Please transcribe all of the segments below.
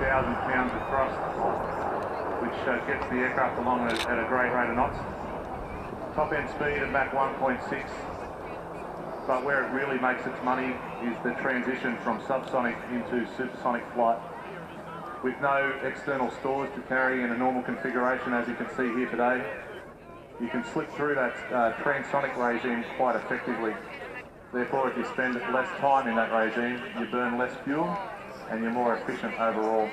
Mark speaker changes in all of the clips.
Speaker 1: pounds of thrust, which gets the aircraft along at a great rate of knots. Top end speed at Mach 1.6, but where it really makes its money is the transition from subsonic into supersonic flight. With no external stores to carry in a normal configuration, as you can see here today, you can slip through that transonic regime quite effectively. Therefore, if you spend less time in that regime, you burn less fuel and you're more efficient overall.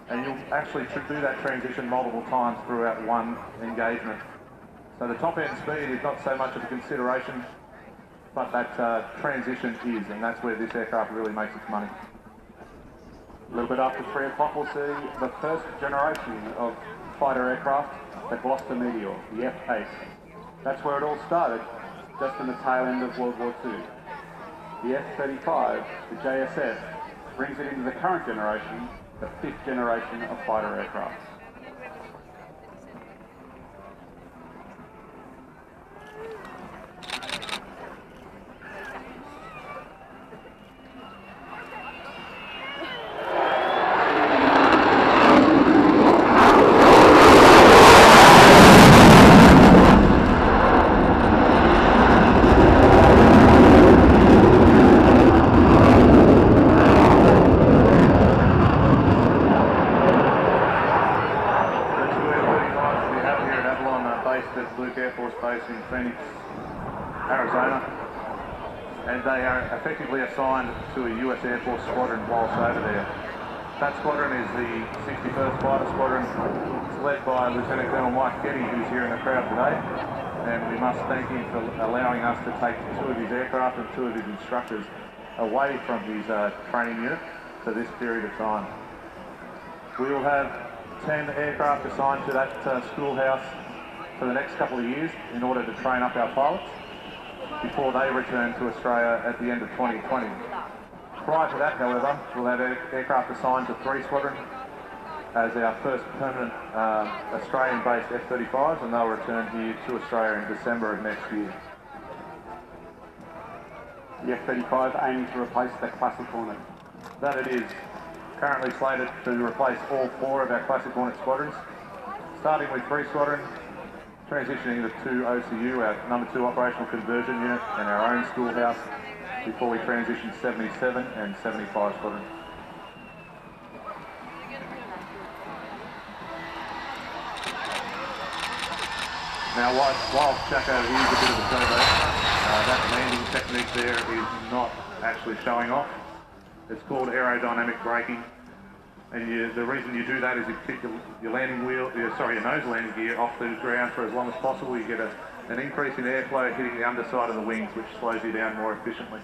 Speaker 1: And you'll actually do that transition multiple times throughout one engagement. So the top end speed is not so much of a consideration, but that transition is, and that's where this aircraft really makes its money.
Speaker 2: A little bit after 3 o'clock, we'll see the first generation of fighter aircraft, the Gloucester Meteor, the F-8. That's where it all started, just in the tail end of World War II. The F-35, the JSF, brings it into the current generation, the 5th generation of fighter aircraft.
Speaker 1: In Phoenix, Arizona, and they are effectively assigned to a US Air Force squadron whilst over there. That squadron is the 61st Fighter Squadron. It's led by Lieutenant Colonel Mike Getty, who's here in the crowd today, and we must thank him for allowing us to take 2 of his aircraft and 2 of his instructors away from his training unit for this period of time. We will have 10 aircraft assigned to that schoolhouse for the next couple of years in order to train up our pilots before they return to Australia at the end of 2020. Prior to that, however, we'll have aircraft assigned to 3 squadrons as our first permanent Australian-based F-35s, and they'll return here to Australia in December of next year.
Speaker 2: The F-35 aiming to replace the Classic Hornet.
Speaker 1: That it is. Currently slated to replace all 4 of our Classic Hornet squadrons, starting with 3 squadrons, transitioning to 2 OCU, our number 2 operational conversion unit, and our own schoolhouse before we transition 77 and 75 squadrons. Now, while Jacko is a bit of a turbo, that landing technique there is not actually showing off. It's called aerodynamic braking. And the reason you do that is you keep your landing wheel, your nose landing gear off the ground for as long as possible. You get an increase in airflow hitting the underside of the wings, which slows you down more efficiently.